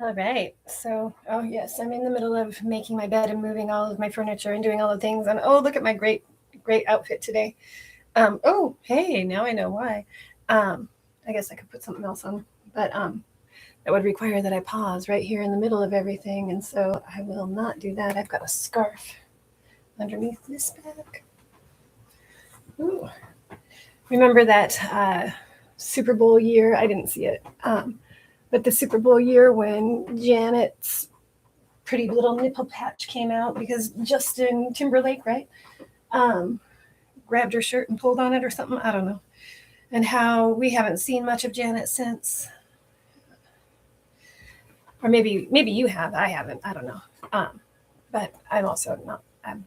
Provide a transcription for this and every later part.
All right. So, oh yes, I'm in the middle of making my bed and moving all of my furniture and doing all the things. And oh, look at my great outfit today. Oh, hey, now I know why. Um, I guess I could put something else on, but that would require that I pause right here in the middle of everything, and so I will not do that. I've got a scarf underneath this bag. Ooh. Remember that Super Bowl year? I didn't see it. But the Super Bowl year when Janet's pretty little nipple patch came out because Justin Timberlake, right, um, grabbed her shirt and pulled on it or something. I don't know. And how we haven't seen much of Janet since, or maybe you have. I haven't. I don't know. But I'm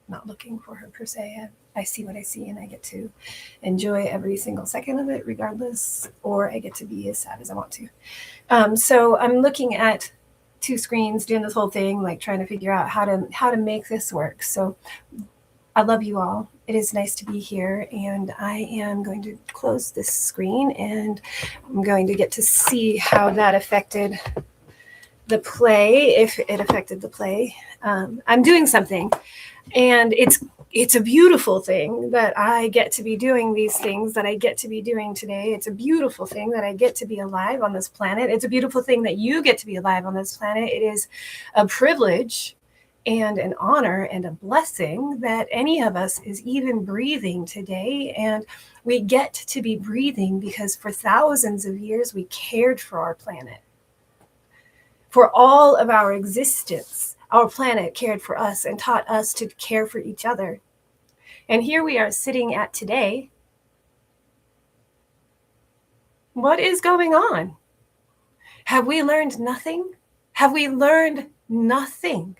not looking for her per se. I see what I see, and I get to enjoy every single second of it, regardless, or I get to be as sad as I want to. So I'm looking at two screens, doing this whole thing, like trying to figure out how to make this work. So I love you all. It is nice to be here, and I am going to close this screen, and I'm going to get to see how that affected the play, if it affected the play. I'm doing something, and it's a beautiful thing that I get to be doing these things that I get to be doing today. It's a beautiful thing that I get to be alive on this planet. It's a beautiful thing that you get to be alive on this planet. It is a privilege and an honor and a blessing that any of us is even breathing today. And we get to be breathing because for thousands of years we cared for our planet. For all of our existence, our planet cared for us and taught us to care for each other. And here we are sitting at today. What is going on? Have we learned nothing? Have we learned nothing?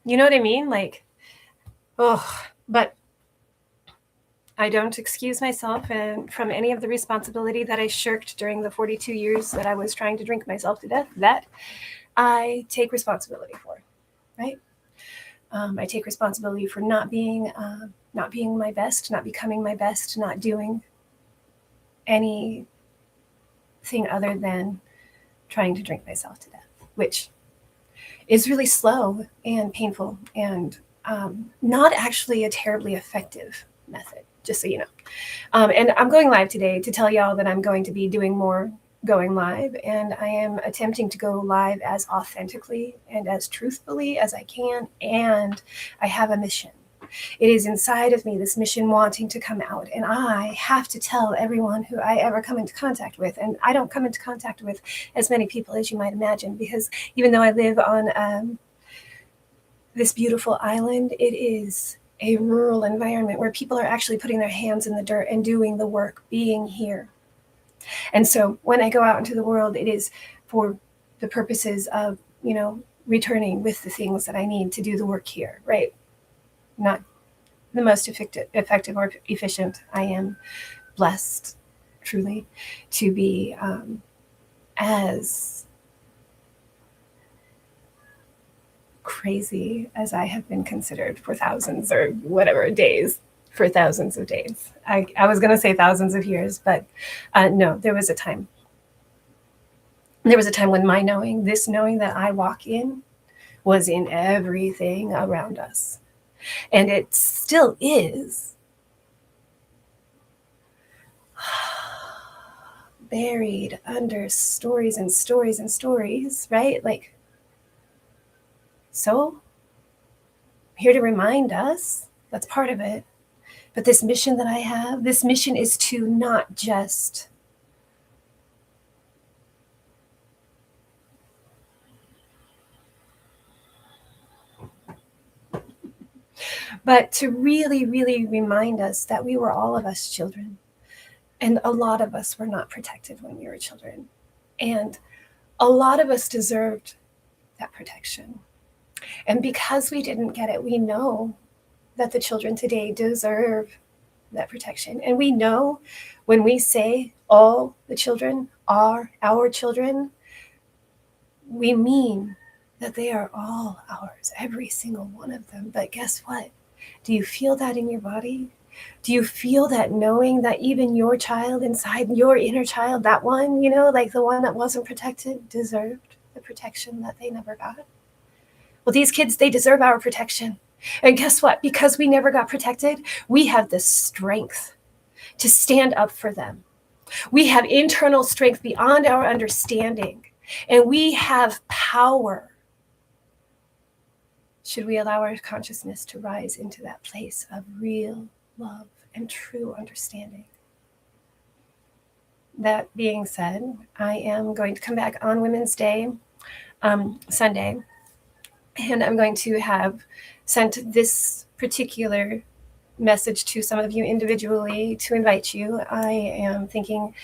You know what I mean? Like, oh, but I don't excuse myself and from any of the responsibility that I shirked during the 42 years that I was trying to drink myself to death. That I take responsibility for, right? I take responsibility for not being my best, not becoming my best, not doing anything other than trying to drink myself to death, which is really slow and painful and not actually a terribly effective method, just so you know. And I'm going live today to tell y'all that I'm going to be doing more going live, and I am attempting to go live as authentically and as truthfully as I can, and I have a mission. It is inside of me, this mission wanting to come out, and I have to tell everyone who I ever come into contact with. And I don't come into contact with as many people as you might imagine, because even though I live on this beautiful island, it is a rural environment where people are actually putting their hands in the dirt and doing the work, being here. And so when I go out into the world, it is for the purposes of, returning with the things that I need to do the work here, right? Not the most effective or efficient. I am blessed, truly, to be as crazy as I have been considered for thousands or whatever days, for thousands of days. I was going to say thousands of years, but no, there was a time. There was a time when my knowing, this knowing that I walk in, was in everything around us. And it still is. Buried under stories and stories and stories, right? Like, so I'm here to remind us, that's part of it. But this mission that I have, this mission is to not just but to really, really remind us that we were all of us children. And a lot of us were not protected when we were children. And a lot of us deserved that protection. And because we didn't get it, we know that the children today deserve that protection. And we know when we say all the children are our children, we mean that they are all ours, every single one of them. But guess what? Do you feel that in your body? Do you feel that knowing that even your child inside, your inner child, that one, like the one that wasn't protected, deserved the protection that they never got? Well, these kids, they deserve our protection. And guess what? Because we never got protected, we have the strength to stand up for them. We have internal strength beyond our understanding, and we have power. Should we allow our consciousness to rise into that place of real love and true understanding? That being said, I am going to come back on Women's Day, Sunday, and I'm going to have sent this particular message to some of you individually to invite you. I am thinking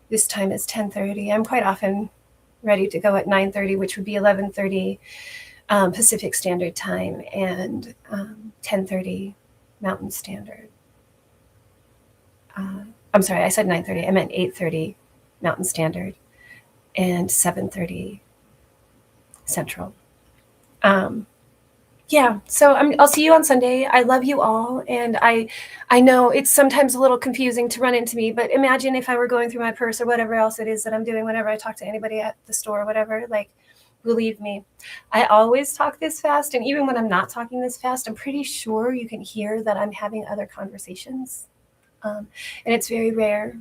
this time is 10:30. I'm quite often ready to go at 9:30, which would be 11:30 Pacific Standard Time and 10:30 Mountain Standard. I'm sorry, I said 9:30. I meant 8:30 Mountain Standard and 7:30 Central. Yeah, so I'll see you on Sunday. I love you all, and I know it's sometimes a little confusing to run into me, but imagine if I were going through my purse or whatever else it is that I'm doing whenever I talk to anybody at the store or whatever. Like, believe me, I always talk this fast, and even when I'm not talking this fast, I'm pretty sure you can hear that I'm having other conversations. And it's very rare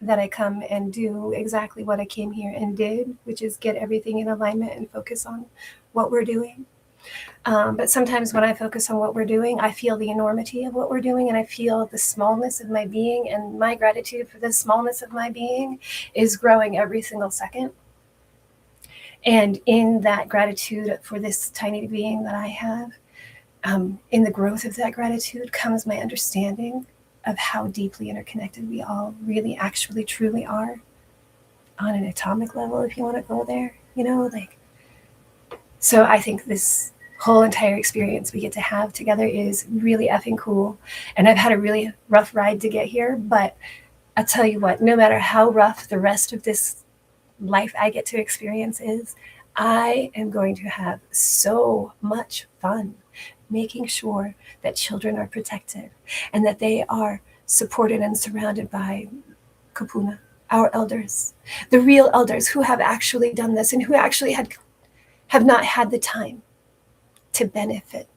that I come and do exactly what I came here and did, which is get everything in alignment and focus on what we're doing. But sometimes when I focus on what we're doing, I feel the enormity of what we're doing, and I feel the smallness of my being, and my gratitude for the smallness of my being is growing every single second. And in that gratitude for this tiny being that I have, in the growth of that gratitude comes my understanding of how deeply interconnected we all really actually truly are on an atomic level, if you want to go there, so I think this whole entire experience we get to have together is really effing cool. And I've had a really rough ride to get here, but I'll tell you what, no matter how rough the rest of this life I get to experience is, I am going to have so much fun making sure that children are protected and that they are supported and surrounded by Kupuna, our elders, the real elders who have actually done this and who actually have not had the time to benefit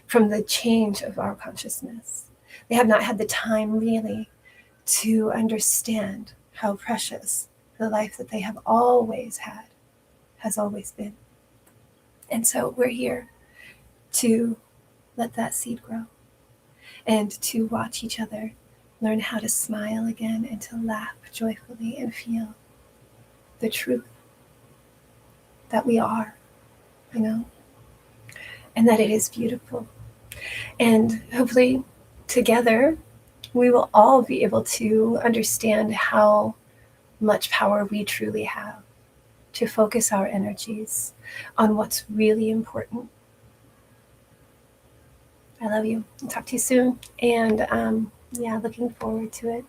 from the change of our consciousness. They have not had the time really to understand how precious the life that they have always had has always been. And so we're here to let that seed grow and to watch each other learn how to smile again and to laugh joyfully and feel the truth that we are, and that it is beautiful. And hopefully together we will all be able to understand how much power we truly have to focus our energies on what's really important. I love you. I'll talk to you soon. And looking forward to it.